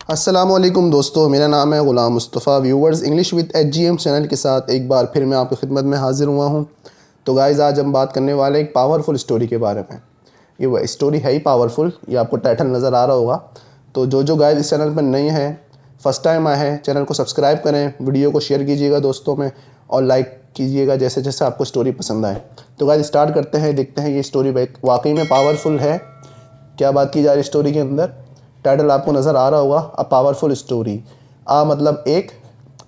अस्सलामुअलैकुम दोस्तों, मेरा नाम है Ghulam Mustafa. Viewers, English with HGM channel के साथ एक बार फिर मैं आपकी खिदमत में हाज़िर हुआ हूँ। तो गाइज़, आज हम बात करने वाले एक पावरफुल स्टोरी के बारे में। ये वह स्टोरी है ही पावरफुल, ये आपको टाइटल नज़र आ रहा होगा। तो जो गाइज़ इस चैनल पर नए हैं, फर्स्ट टाइम आए हैं, चैनल को सब्सक्राइब करें, वीडियो को शेयर कीजिएगा दोस्तों में और लाइक कीजिएगा जैसे जैसे आपको स्टोरी पसंद आए। तो गाइज़ स्टार्ट करते हैं, देखते हैं ये स्टोरी वाकई में पावरफुल है। क्या बात की जा रही स्टोरी के अंदर, टाइटल आपको नज़र आ रहा होगा, अ पावरफुल स्टोरी। मतलब एक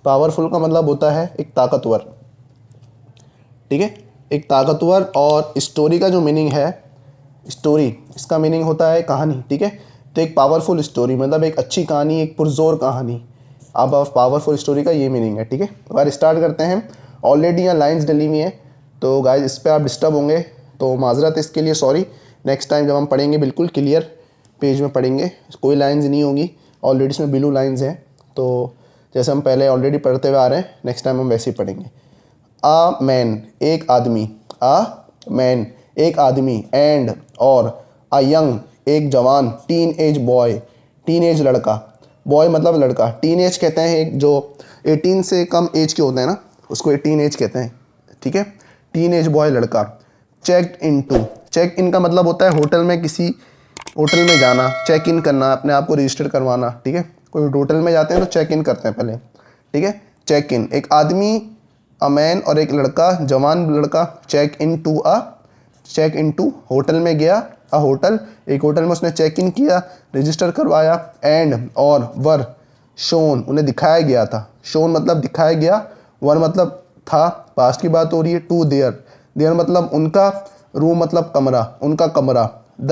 पावरफुल का मतलब होता है एक ताकतवर, ठीक है, एक ताकतवर। और स्टोरी का जो मीनिंग है, स्टोरी इसका मीनिंग होता है कहानी, ठीक है। तो एक पावरफुल स्टोरी मतलब एक अच्छी कहानी, एक पुरजोर कहानी। अब पावरफुल स्टोरी का ये मीनिंग है, ठीक है। तो अगर स्टार्ट करते हैं, ऑलरेडी यहाँ लाइन्स डली हुई हैं, तो गाइस इस पर आप डिस्टर्ब होंगे तो माजरत इसके लिए सॉरी। नेक्स्ट टाइम जब हम पढ़ेंगे बिल्कुल क्लियर पेज में पढ़ेंगे, कोई लाइन्स नहीं होंगी। ऑलरेडी इसमें ब्लू लाइन्स हैं, तो जैसे हम पहले ऑलरेडी पढ़ते हुए आ रहे हैं, नेक्स्ट टाइम हम वैसे ही पढ़ेंगे। आ मैन एक आदमी, आ मैन एक आदमी, एंड और अ यंग एक जवान, teen age boy teen age लड़का, बॉय मतलब लड़का, टीन एज कहते हैं एक जो 18 से कम एज के होते हैं ना, उसको 18 एज कहते हैं, ठीक है। टीन एज बॉय लड़का। चेक इन का मतलब होता है होटल में, किसी होटल में जाना, चेक इन करना, अपने आप को रजिस्टर करवाना, ठीक है। कोई होटल में जाते हैं तो चेक इन करते हैं पहले, ठीक है। चेक इन एक आदमी, अ मैन और एक लड़का, जवान लड़का, चेक इन टू होटल में गया, अ होटल एक होटल में उसने चेक इन किया, रजिस्टर करवाया, एंड और वर शोन उन्हें दिखाया गया था। शोन मतलब दिखाया गया, वर मतलब था, पास्ट की बात हो रही है। टू देयर मतलब उनका, रूम मतलब कमरा, उनका कमरा। द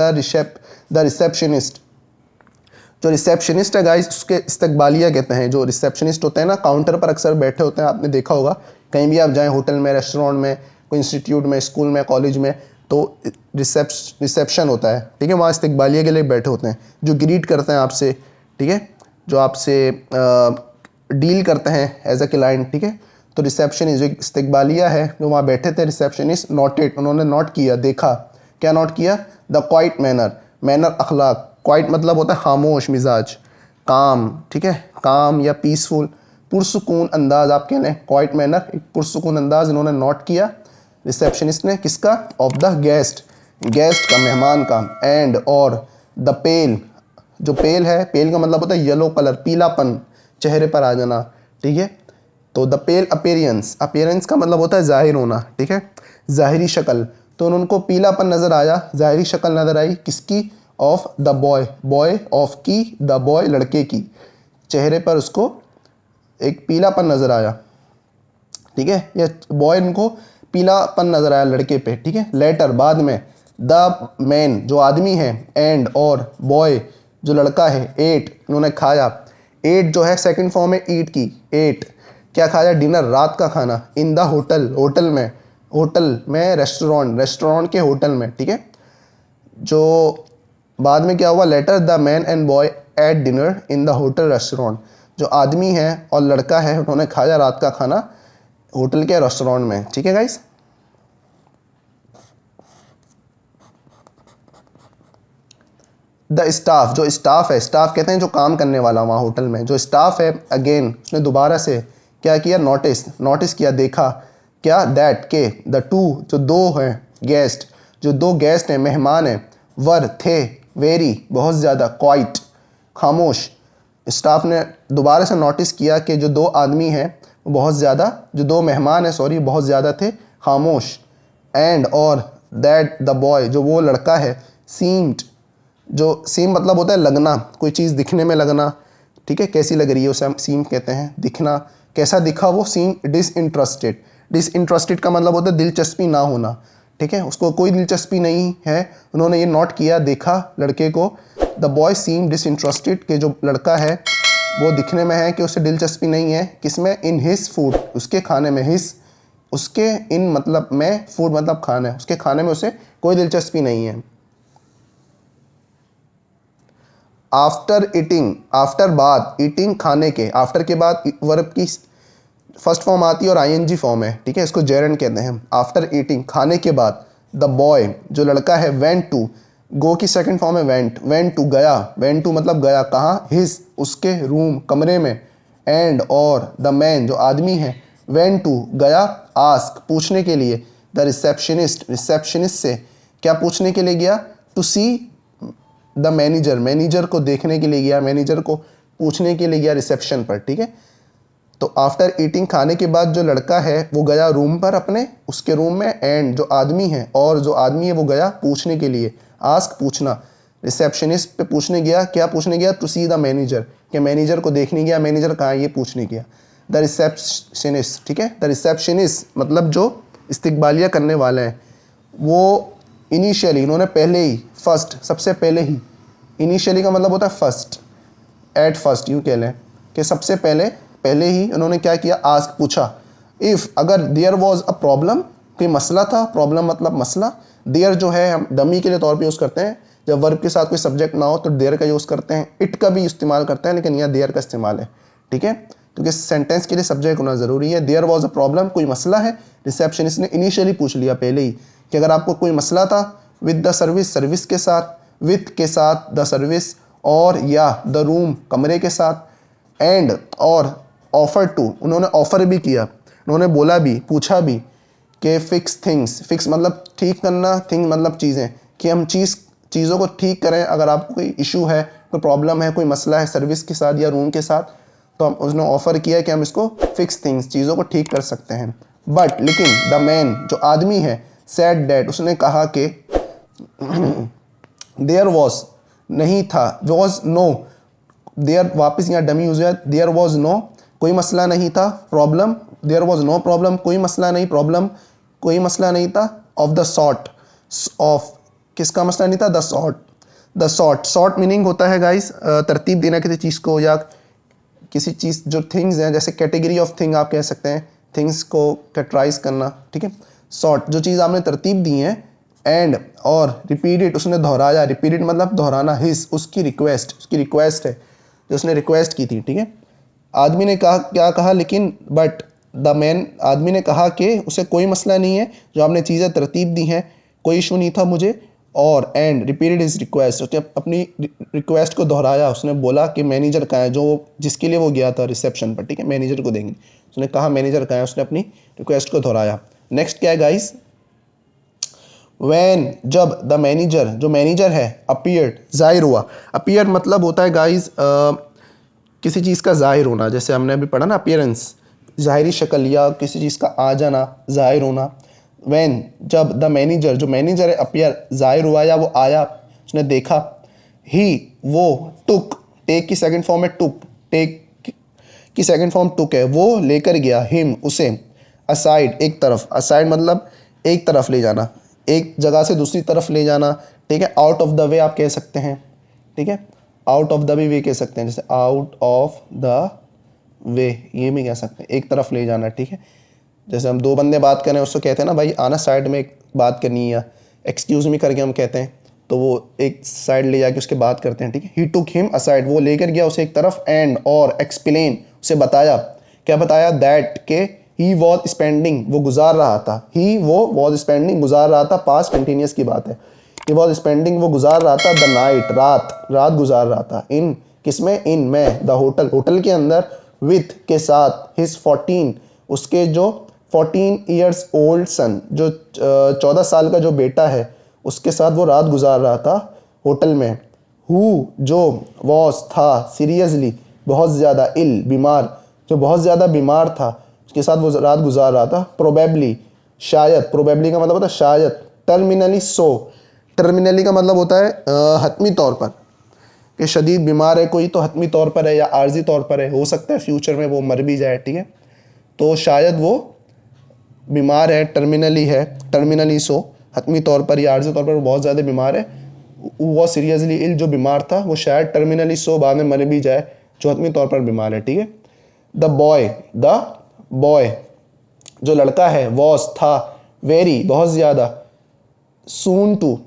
रिसेप्शनिस्ट जो रिसेप्शनिस्ट है गाइस, उसके इस्तकबालिया कहते हैं। जो रिसेप्शनिस्ट होते हैं ना, काउंटर पर अक्सर बैठे होते हैं, आपने देखा होगा कहीं भी आप जाएं, होटल में, रेस्टोरेंट में, कोई इंस्टीट्यूट में, स्कूल में, कॉलेज में, तो रिसेप्शन होता है, ठीक है। वहाँ इस्तकबालिया के लिए बैठे होते हैं, जो ग्रीट करते हैं आपसे, ठीक है, जो आपसे डील करते हैं एज अ क्लाइंट, ठीक है। तो रिसेप्शनिस्ट जो इस्तकबालिया है, जो वहाँ बैठे थे, रिसेप्शनिस्ट नोटेड उन्होंने नोट किया, देखा। क्या नोट किया? The quite manner Akhlaq. Quite मतलब होता है खामोश मिजाज, काम, ठीक है, काम या पीसफुल, पुरसुकून अंदाज आप कह लें। क्वाइट मैनर एक पुरसुकून अंदाज इन्होंने नोट किया, रिसेप्शनिस्ट ने, किसका? ऑफ द गेस्ट का, मेहमान का। एंड और द पेल जो पेल है, पेल का मतलब होता है येलो कलर, पीलापन, चेहरे पर आ जाना, ठीक है। तो द पेल अपीयरेंस का मतलब होता है जाहिर होना, ठीक है, ज़ाहिरी शक्ल। तो उनको पीलापन नज़र आया, ज़ाहिरी शक्ल नज़र आई, किसकी? ऑफ द बॉय ऑफ की, द बॉय लड़के की, चेहरे पर उसको एक पीलापन नज़र आया, ठीक है। या बॉय इनको पीलापन नज़र आया लड़के पे, ठीक है। लेटर बाद में, द मैन जो आदमी है, एंड और बॉय जो लड़का है, एट उन्होंने खाया। एट जो है सेकंड फॉर्म है ईट की, एट क्या खाया? डिनर, रात का खाना। इन द होटल में रेस्टोरेंट के होटल में, ठीक है। जो बाद में क्या हुआ? Later the man and boy ate dinner in the hotel restaurant. जो आदमी है और लड़का है, उन्होंने खाया रात का खाना होटल के रेस्टोरेंट में, ठीक है गाइस। द स्टाफ जो स्टाफ है, स्टाफ कहते हैं जो काम करने वाला वहाँ होटल में, जो स्टाफ है, अगेन उसने दोबारा से क्या किया? नोटिस किया, देखा। क्या? दैट के द टू जो दो हैं गेस्ट, जो दो गेस्ट हैं, मेहमान हैं, वर थे, वेरी बहुत ज़्यादा, क्वाइट खामोश। स्टाफ ने दोबारा से नोटिस किया कि जो दो आदमी हैं वो बहुत ज़्यादा, जो दो मेहमान हैं सॉरी, बहुत ज़्यादा थे, खामोश। एंड और दैट द बॉय जो वो लड़का है, सीम्ड जो सीम मतलब होता है लगना, कोई चीज़ दिखने में लगना, ठीक है, कैसी लग रही है उसे हम सीम कहते हैं, दिखना, कैसा दिखा वो? सीम डिसइंटरेस्टेड का मतलब होता है दिलचस्पी ना होना, ठीक है, उसको कोई दिलचस्पी नहीं है। उन्होंने ये नोट किया, देखा लड़के को। द बॉय सीम डिसइंटरेस्टेड के जो लड़का है वो दिखने में है कि उसे दिलचस्पी नहीं है, किसमें? इन हिज फूड उसके खाने में, हिज उसके, इन मतलब में, फूड मतलब खाना, उसके खाने में उसे कोई दिलचस्पी नहीं है। आफ्टर ईटिंग आफ्टर बाद, ईटिंग खाने के, आफ्टर के बाद वर्ब की फर्स्ट फॉर्म आती है और आईएनजी फॉर्म है, ठीक है, इसको जेरंड कहते हैं। आफ्टर ईटिंग खाने के बाद, द बॉय जो लड़का है, वेंट टू गो की सेकंड फॉर्म है वेंट, वेंट टू गया, वेंट टू मतलब गया कहाँ, हिज उसके रूम कमरे में, एंड और द मैन जो आदमी है वेंट टू गया आस्क पूछने के लिए, द रिसेप्शनिस्ट रिसेप्शनिस्ट से क्या पूछने के लिए गया, to see the manager manager को देखने के लिए गया, मैनेजर को पूछने के लिए गया रिसेप्शन पर, ठीक है। तो आफ्टर ईटिंग खाने के बाद जो लड़का है वो गया रूम पर अपने, उसके रूम में, एंड जो आदमी है और जो आदमी है वो गया पूछने के लिए, आस्क पूछना, रिसेप्शनिस्ट पे पूछने गया, क्या पूछने गया, टू सी द मैनेजर कि मैनेजर को देखने गया, मैनेजर कहाँ है ये पूछने गया, द रिसेप्शनिस्ट, ठीक है। द रिसेप्शनिस्ट मतलब जो इस्तकबालिया करने वाले हैं, वो इनिशियली उन्होंने पहले ही, फर्स्ट सबसे पहले ही, इनिशियली का मतलब होता है फर्स्ट, एट फर्स्ट यूँ कह लें कि सबसे पहले ही उन्होंने क्या किया, आस्क पूछा, इफ़ अगर देयर वॉज अ प्रॉब्लम कोई मसला था, प्रॉब्लम मतलब मसला, देयर जो है हम डमी के लिए तौर पे यूज़ करते हैं, जब वर्ब के साथ कोई सब्जेक्ट ना हो तो देयर का यूज़ करते हैं, इट का भी इस्तेमाल करते हैं लेकिन यहाँ देयर का इस्तेमाल है, ठीक है, क्योंकि सेंटेंस के लिए सब्जेक्ट होना ज़रूरी है। देयर वॉज अ प्रॉब्लम कोई मसला है, रिसेप्शनिस्ट ने इनिशियली पूछ लिया पहले ही कि अगर आपको कोई मसला था, विद द सर्विस सर्विस के साथ, विथ के साथ द सर्विस, और या द रूम कमरे के साथ, एंड और ऑफर टू उन्होंने ऑफर भी किया, उन्होंने बोला भी, पूछा भी कि फिक्स थिंग्स, फिक्स मतलब ठीक करना, थिंग मतलब चीज़ें, कि हम चीज़ों को ठीक करें, अगर आपको कोई इशू है, कोई प्रॉब्लम है, कोई मसला है सर्विस के साथ या रूम के साथ, तो हम उसने ऑफ़र किया कि हम इसको फिक्स थिंग्स चीज़ों को ठीक कर सकते हैं। बट लेकिन द मैन जो आदमी है सेड डैट उसने कहा कि देयर वॉज नहीं था, वॉज नो, देयर वापस यहाँ डमी यूज है, देयर वॉज नो कोई मसला नहीं था, problem there was no problem कोई मसला नहीं, प्रॉब्लम कोई मसला नहीं था, ऑफ द सॉर्ट, ऑफ किसका मसला नहीं था, the sort, the sort, sort meaning होता है गाइस तरतीब देना किसी चीज़ को, या किसी चीज़ जो थिंग्स हैं, जैसे कैटेगरी ऑफ थिंग आप कह सकते हैं, थिंग्स को कैटराइज करना, ठीक है। सॉर्ट जो चीज़ आपने तरतीब दी है, एंड और रिपीट इट उसने दोहराया, रिपीट इट मतलब दोहराना, हिज उसकी रिक्वेस्ट है जो उसने रिक्वेस्ट की थी, ठीक है। आदमी ने कहा, क्या कहा, लेकिन बट द मैन आदमी ने कहा कि उसे कोई मसला नहीं है, जो आपने चीज़ें तरतीब दी हैं कोई इशू नहीं था मुझे, और एंड रिपीटेड हिज रिक्वेस्ट उसने अपनी रिक्वेस्ट को दोहराया, उसने बोला कि मैनेजर कहाँ है, जो जिसके लिए वो गया था रिसेप्शन पर, ठीक है, मैनेजर को देंगे, उसने कहा मैनेजर कहाँ है, उसने अपनी रिक्वेस्ट को दोहराया। नेक्स्ट क्या है गाइस, वैन जब द मैनेजर जो मैनेजर है अपीयर्ड जाहिर हुआ, अपीयर मतलब होता है गाइस किसी चीज़ का जाहिर होना, जैसे हमने अभी पढ़ा ना अपीयरेंस, ज़ाहिरी शक्ल या किसी चीज़ का आ जाना, जाहिर होना। वैन जब द मैनेजर जो मैनेजर है अपीयर जाहिर हुआ या वो आया, उसने देखा, ही वो, टुक टेक की सेकंड फॉर्म है टुक, टेक की सेकंड फॉर्म टुक है, वो लेकर गया, हिम उसे, असाइड एक तरफ, असाइड मतलब एक तरफ ले जाना, एक जगह से दूसरी तरफ ले जाना, ठीक है, आउट ऑफ द वे आप कह सकते हैं, ठीक है, आउट ऑफ द वे कह सकते हैं, जैसे आउट ऑफ द वे ये भी कह सकते हैं, एक तरफ ले जाना, ठीक है। जैसे हम दो बंदे बात करें उसको कहते हैं ना भाई आना साइड में एक बात करनी है, या एक्सक्यूज मी करके हम कहते हैं, तो वो एक साइड ले जाके उसके बात करते हैं, ठीक है। ही टुक हिम असाइड वो लेकर गया उसे एक तरफ, एंड और एक्सप्लेन उसे बताया, क्या बताया, दैट के ही वॉज स्पेंडिंग वो गुजार रहा था, ही वो वॉज स्पेंडिंग गुजार रहा था, पास्ट कंटिन्यूस की बात है, ही वॉज स्पेंडिंग वो गुजार रहा था, द नाइट रात गुजार रहा था, इन किसमें, इन में, द होटल के अंदर, विथ के साथ, हिज 14 उसके जो 14 ईयर्स ओल्ड सन जो 14 साल का जो बेटा है उसके साथ वो रात गुजार रहा था होटल में। हु जो वॉज था, सीरियसली बहुत ज़्यादा, इल बीमार जो बहुत ज़्यादा बीमार था उसके साथ वो रात गुजार रहा था। प्रोबेबली शायद, प्रोबेबली का मतलब होता है शायद। टर्मिनली सो, टर्मिनली का मतलब होता है हतमी तौर पर, कि शदीद बीमार है कोई तो हतमी तौर पर है या आर्जी तौर पर है, हो सकता है फ्यूचर में वो मर भी जाए, ठीक है। तो शायद वो बीमार है, टर्मिनली है, टर्मिनली सो हतमी तौर पर या आर्जी तौर पर वो बहुत ज़्यादा बीमार है। वो सीरियसली इल जो बीमार था वो शायद टर्मिनली सो बाद में मर भी जाए जो हतमी तौर पर बीमार है, ठीक है। द बॉय जो लड़का है, वॉज था, वेरी बहुत ज़्यादा, soon to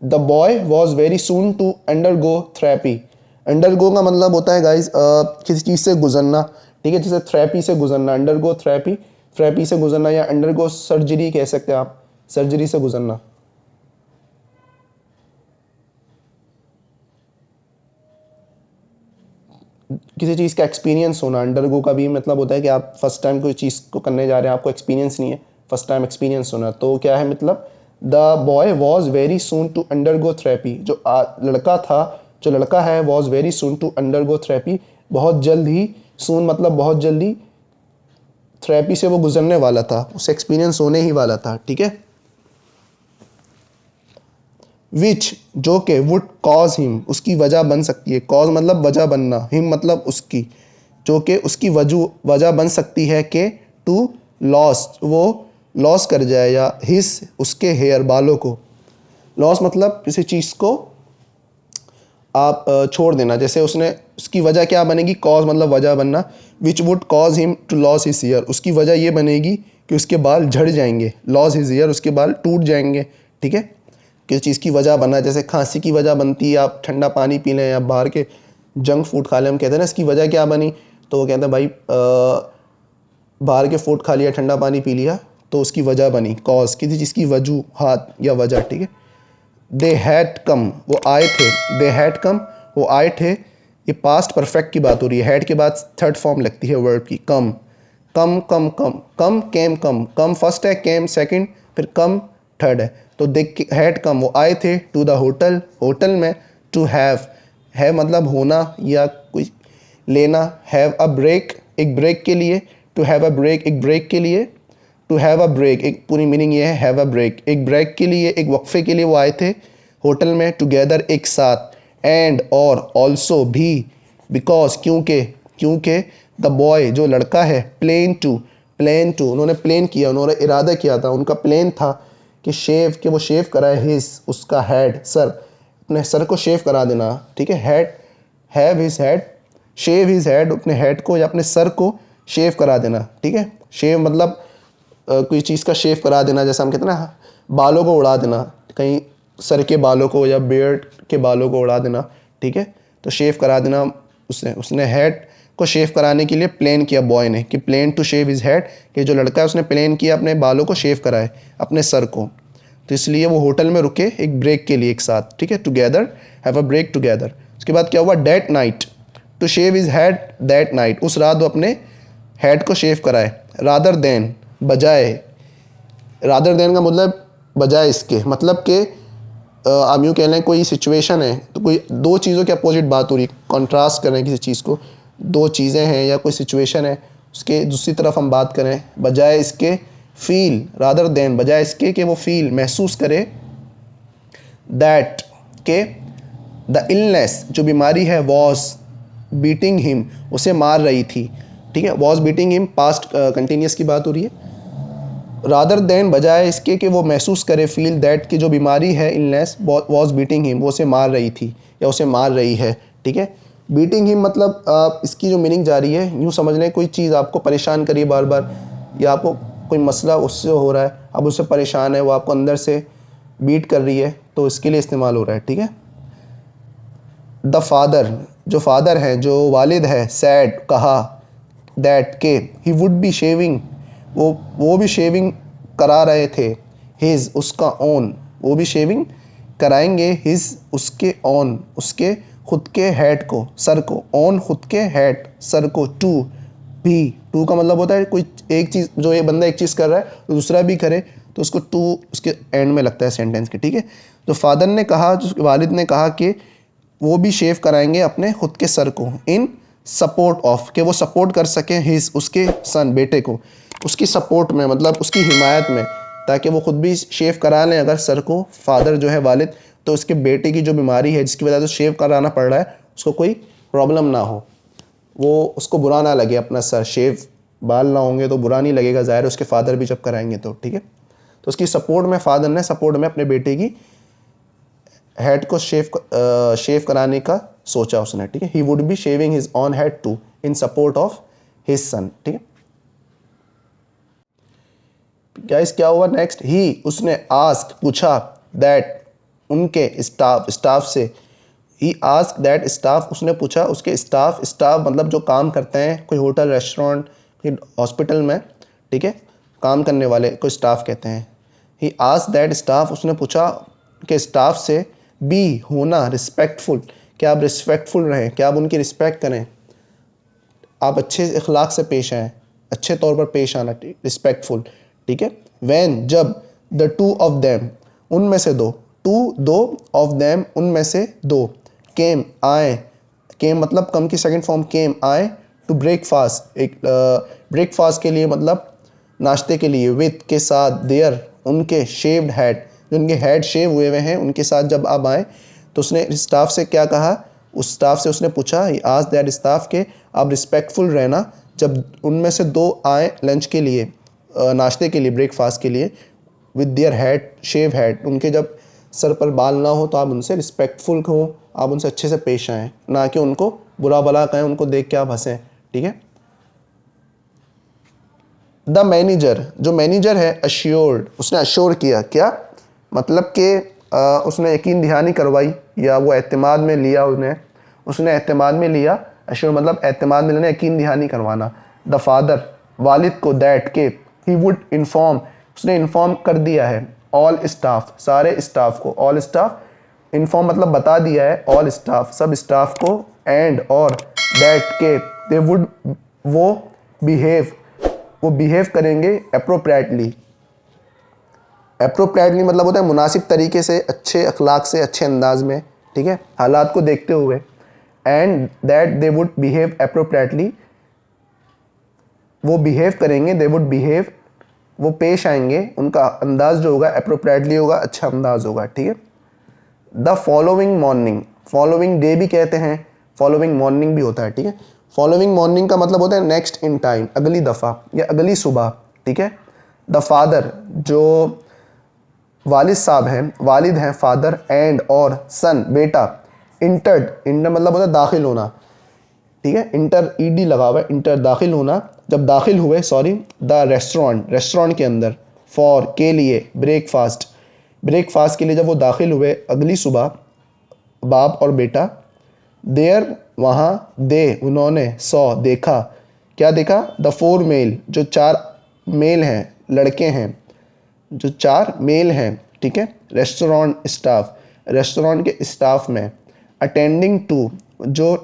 the boy was very soon to undergo therapy. Undergo का मतलब होता है गाइज किसी चीज़ से गुजरना, ठीक है, जैसे थेरेपी से गुजरना, अंडरगो थेरेपी, थेरेपी से गुजरना, या अंडरगो सर्जरी कह सकते हैं आप, सर्जरी से गुजरना। किसी चीज़ का एक्सपीरियंस होना, अंडरगो का भी मतलब होता है कि आप फर्स्ट टाइम कोई चीज़ को करने जा रहे हैं, आपको एक्सपीरियंस नहीं है, फर्स्ट टाइम एक्सपीरियंस होना। तो क्या है मतलब the boy was very soon to undergo therapy, जो लड़का था, जो लड़का है was very soon to undergo therapy, बहुत जल्द ही, सून मतलब बहुत जल्दी, थेरेपी से वो गुजरने वाला था, उसे एक्सपीरियंस होने ही वाला था, ठीक है। विच जो के वुड कॉज हिम उसकी वजह बन सकती है, कॉज मतलब वजह बनना, हिम मतलब उसकी, जो कि उसकी वजह बन सकती है कि टू लॉस वो लॉस कर जाए, या हिस उसके हेयर बालों को, लॉस मतलब किसी चीज़ को आप छोड़ देना, जैसे उसने उसकी वजह क्या बनेगी, कॉज मतलब वजह बनना, which would cause him to loss his ear, उसकी वजह ये बनेगी कि उसके बाल झड़ जाएंगे, लॉस हिज ईयर उसके बाल टूट जाएंगे, ठीक है। किसी चीज़ की वजह बनना, जैसे खांसी की वजह बनती है आप ठंडा पानी पी लें या बाहर के जंक फूड खा लें, हम कहते हैं ना इसकी वजह क्या बनी, तो वो कहते हैं भाई बाहर के फूड खा लिया, ठंडा पानी पी लिया, तो उसकी वजह बनी, कॉज किसी चीज़ की वजूहात या वजह, ठीक है। दे हैड कम वो आए थे, दे हैड कम वो आए थे, ये पास्ट परफेक्ट की बात हो रही है, हैड के बाद थर्ड फॉर्म लगती है वर्ब की, कम कम कम कम कम केम कम, कम फर्स्ट है, केम सेकंड, फिर कम थर्ड है। तो दे हैड कम वो आए थे, टू द होटल होटल में, टू हैव मतलब होना या कुछ लेना, हैव अ ब्रेक एक ब्रेक के लिए, टू हैव अ ब्रेक एक ब्रेक के लिए, टू हैव अ ब्रेक एक पूरी मीनिंग ये है, हैव अ ब्रेक एक ब्रेक के लिए, एक वक्फे के लिए वो आए थे होटल में, टुगेदर एक साथ, एंड और ऑल्सो भी, बिकॉज क्योंकि क्योंकि द बॉय जो लड़का है, प्लेन टू उन्होंने प्लान किया, उन्होंने इरादा किया था, उनका प्लान था कि वो शेव कराए हिज उसका हेड सर, अपने सर को शेव करा देना, ठीक है। Head have his head, shave his head अपने हेड को या अपने सर को शेव करा देना, ठीक है। शेव मतलब कोई चीज़ का शेव करा देना, जैसा हम कहते हैं ना बालों को उड़ा देना, कहीं सर के बालों को या बियर्ड के बालों को उड़ा देना, ठीक है। तो शेव करा देना, उसने हेड को शेव कराने के लिए प्लान किया बॉय ने, कि plan to shave his head, कि जो लड़का है उसने प्लान किया अपने बालों को शेव कराए, अपने सर को, तो इसलिए वो होटल में रुके एक ब्रेक के लिए एक साथ, ठीक है। Together have a break together. उसके बाद क्या हुआ, that night to shave his head, that night उस रात वो अपने हेड को शेव कराए, रादर देन बजाय, रादर देन का मतलब बजाय इसके, मतलब कि आप यूँ कह लें कोई सिचुएशन है, तो कोई दो चीज़ों के अपोजिट बात हो रही है, कॉन्ट्रास्ट कर रहे हैं किसी चीज़ को, दो चीज़ें हैं या कोई सिचुएशन है, उसके दूसरी तरफ हम बात करें, बजाय इसके फील, रादर देन बजाय इसके कि वो फील महसूस करे, दैट के द इलनेस जो बीमारी है, वॉज बीटिंग हिम उसे मार रही थी, ठीक है। Was beating him past continuous की बात हो रही है, रादर देन बजाय इसके कि वो महसूस करे, फील दैट की जो बीमारी है, इलनेस वॉज बीटिंग हिम वो उसे मार रही थी या उसे मार रही है, ठीक है। बीटिंग हिम मतलब इसकी जो मीनिंग जा रही है, यूँ समझ लें कोई चीज़ आपको परेशान करिए बार बार, या आपको कोई मसला उससे हो रहा है, अब उससे परेशान है, वो आपको अंदर से बीट कर रही है, तो इसके लिए इस्तेमाल हो रहा है, ठीक है। द फादर जो फादर है, जो वालिद है, सैड कहा, दैट के ही वुड बी शेविंग वो भी शेविंग करा रहे थे, हिज उसका ओन वो भी शेविंग कराएंगे, हिज उसके ओन उसके खुद के हेड को सर को, ओन खुद के हेड सर को, टू भी, टू का मतलब होता है कोई एक चीज़, जो ये बंदा एक चीज़ कर रहा है तो दूसरा भी करे, तो उसको टू उसके एंड में लगता है सेंटेंस के, ठीक है। तो फादर ने कहा, जो वालिद ने कहा कि वो भी शेव कराएंगे अपने खुद के सर को, इन सपोर्ट ऑफ कि वो सपोर्ट कर सकें हिज उसके सन बेटे को, उसकी सपोर्ट में मतलब उसकी हिमायत में, ताकि वो खुद भी शेव करा लें अगर सर को, फादर जो है वालिद, तो उसके बेटे की जो बीमारी है जिसकी वजह से शेव कराना पड़ रहा है उसको कोई प्रॉब्लम ना हो, वो उसको बुरा ना लगे, अपना सर शेव बाल ना होंगे तो बुरा नहीं लगेगा, ज़ाहिर उसके फादर भी जब कराएंगे तो, ठीक है। तो उसकी सपोर्ट में फादर ने सपोर्ट में अपने बेटे की हेड को शेव कराने का सोचा उसने, ठीक है। He would be shaving his on head to in support of his son, ठीक है। गाइस क्या हुआ नेक्स्ट, ही उसने आस्क पूछा, दैट उनके स्टाफ से, ही आस्क दैट स्टाफ उसने पूछा उसके स्टाफ मतलब जो काम करते हैं कोई होटल रेस्टोरेंट कोई हॉस्पिटल में, ठीक है, काम करने वाले को स्टाफ कहते हैं। ही आस्क दैट स्टाफ उसने पूछा कि स्टाफ से, बी होना रिस्पेक्टफुल क्या आप रिस्पेक्टफुल रहें, क्या आप उनकी रिस्पेक्ट करें, आप अच्छे अखलाक से पेश आएँ, अच्छे तौर पर पेश आना, रिस्पेक्टफुल, ठीक है। व्हेन जब द टू ऑफ देम उनमें से दो, टू दो ऑफ देम उनमें से दो, केम आए, केम मतलब कम की सेकंड फॉर्म केम आए, टू ब्रेकफास्ट एक ब्रेकफास्ट के लिए मतलब नाश्ते के लिए, विथ के साथ, देयर उनके, शेव्ड हेड जो उनके हेड शेव हुए हुए हैं उनके साथ जब आप आए, तो उसने स्टाफ से क्या कहा, उस स्टाफ से उसने पूछा, आज दैट स्टाफ के आप रिस्पेक्टफुल रहना जब उनमें से दो आए लंच के लिए, नाश्ते के लिए, ब्रेकफास्ट के लिए, with their head shave head उनके जब सर पर बाल ना हो तो आप उनसे रिस्पेक्टफुल हो, आप उनसे अच्छे से पेश आएँ, ना कि उनको बुरा भला कहें, उनको देख के आप हंसें, ठीक है। द मैनेजर जो मैनेजर है, अश्योर्ड उसने अश्योर किया, क्या मतलब कि उसने यकीन दहानी करवाई या वो एतमाद में लिया, उसने एतमाद में लिया, अश्योर मतलब एतमाद में लेना, यकीन दहानी करवाना। द फादर वालिद को, दैट के ही वुड इन्फॉर्म उसने इन्फॉर्म कर दिया है, ऑल स्टाफ सारे स्टाफ को, ऑल स्टाफ इन्फॉर्म मतलब बता दिया है, ऑल स्टाफ सब स्टाफ को, एंड और दैट के दे वुड वो बिहेव करेंगे अप्रोप्रिएटली, अप्रोप्रिएटली मतलब होता है मुनासिब तरीके से, अच्छे अखलाक से, अच्छे अंदाज में, ठीक है, हालात को देखते हुए, and that they would behave appropriately वो बिहेव करेंगे, दे वुड बिहेव वो पेश आएंगे, उनका अंदाज जो होगा अप्रोप्रिएटली होगा, अच्छा अंदाज होगा, ठीक है। The following morning, following day भी कहते हैं, फॉलोइंग मॉर्निंग भी होता है, ठीक है। फॉलोइंग मॉर्निंग का मतलब होता है नेक्स्ट इन टाइम, अगली दफ़ा या अगली सुबह, ठीक है। द फादर जो वालिद साहब हैं, वालिद हैं, फादर, एंड और सन बेटा, इंटर मतलब होता है दाखिल होना, ठीक है, इंटर ईडी लगा हुआ है, इंटर दाखिल होना, जब दाखिल हुए, सॉरी, द रेस्टोरेंट के अंदर, फॉर के लिए, ब्रेकफास्ट के लिए जब वो दाखिल हुए अगली सुबह, बाप और बेटा, देयर वहाँ, दे उन्होंने, सॉ देखा, क्या देखा, द फोर मेल जो चार मेल हैं, लड़के हैं, जो चार मेल हैं, ठीक है, रेस्टोरेंट के स्टाफ में, अटेंडिंग टू जो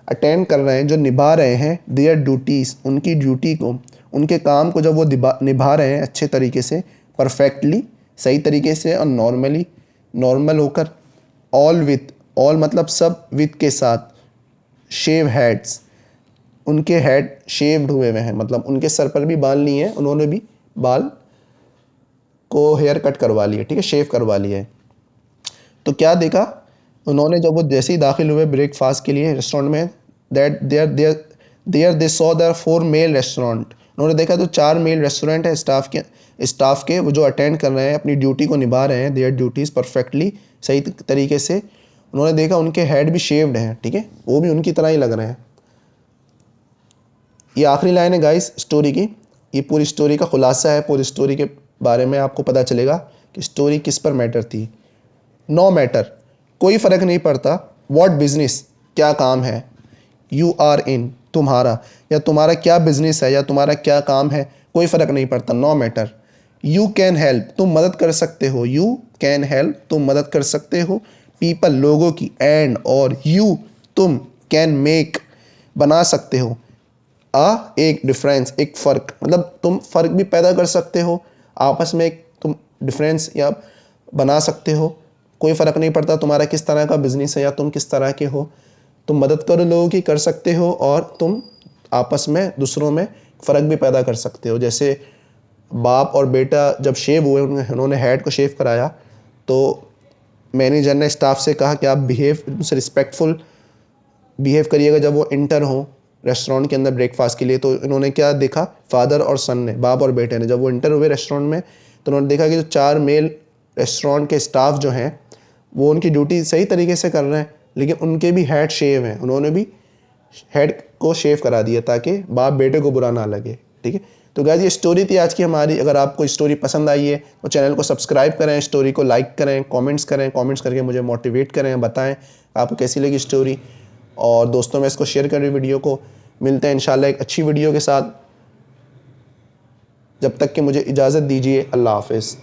अटेंड कर रहे हैं, जो निभा रहे हैं, देयर ड्यूटीज़ उनकी ड्यूटी को, उनके काम को जब वो निभा रहे हैं अच्छे तरीके से, परफेक्टली सही तरीके से और नॉर्मल होकर, ऑल मतलब सब, विथ के साथ, शेव हेड्स उनके हेड शेव्ड हुए हुए हैं, मतलब उनके सर पर भी बाल नहीं है, उन्होंने भी बाल को हेयर कट करवा लिया, ठीक है, शेव करवा लिया है। तो क्या देखा उन्होंने जब वो जैसे ही दाखिल हुए ब्रेकफास्ट के लिए रेस्टोरेंट में, that there they saw there four male restaurant, उन्होंने देखा तो चार मेल रेस्टोरेंट है स्टाफ के वो जो अटेंड कर रहे हैं, अपनी ड्यूटी को निभा रहे हैं, देयर ड्यूटीज़ परफेक्टली सही तरीके से, उन्होंने देखा उनके हेड भी शेव्ड हैं, ठीक है, वो भी उनकी तरह ही लग रहे हैं। ये आखिरी लाइन है गाइस स्टोरी की, ये पूरी स्टोरी का खुलासा है, पूरी स्टोरी के बारे में आपको पता चलेगा कि स्टोरी किस पर मैटर थी। नो मैटर कोई फ़र्क नहीं पड़ता, व्हाट बिजनेस क्या काम है, यू आर इन तुम्हारा, या तुम्हारा क्या बिजनेस है या तुम्हारा क्या काम है, कोई फ़र्क नहीं पड़ता, no matter. You can help तुम मदद कर सकते हो, यू कैन हेल्प तुम मदद कर सकते हो, पीपल लोगों की, एंड और यू तुम, कैन मेक बना सकते हो, एक डिफरेंस एक फ़र्क, मतलब तुम फ़र्क भी पैदा कर सकते हो आपस में, एक तुम डिफरेंस या बना सकते हो, कोई फ़र्क नहीं पड़ता तुम्हारा किस तरह का बिजनेस है या तुम किस तरह के हो, तुम मदद करो लोगों की कर सकते हो, और तुम आपस में दूसरों में फ़र्क भी पैदा कर सकते हो। जैसे बाप और बेटा जब शेव हुए, उन्होंने हेड को शेव कराया, तो मैनेजर ने स्टाफ से कहा कि आप उनसे रिस्पेक्टफुल बिहेव करिएगा जब वो इंटर हो रेस्टोरेंट के अंदर ब्रेकफास्ट के लिए। तो इन्होंने क्या देखा, फादर और सन ने, बाप और बेटे ने, जब वो इंटर हुए रेस्टोरेंट में, तो उन्होंने देखा कि जो चार मेल रेस्टोरेंट के स्टाफ जो हैं वो उनकी ड्यूटी सही तरीके से कर रहे हैं, लेकिन उनके भी हेड शेव हैं, उन्होंने भी हेड को शेव करा दिया ताकि बाप बेटे को बुरा ना लगे, ठीक है। तो गाइस ये स्टोरी थी आज की हमारी। अगर आपको स्टोरी पसंद आई है तो चैनल को सब्सक्राइब करें, स्टोरी को लाइक करें, कमेंट्स करके मुझे मोटिवेट करें, बताएं आपको कैसी लगी स्टोरी, और दोस्तों में इसको शेयर करें वीडियो को। मिलते हैं इंशाल्लाह एक अच्छी वीडियो के साथ, जब तक कि मुझे इजाज़त दीजिए, अल्लाह हाफ़िज़।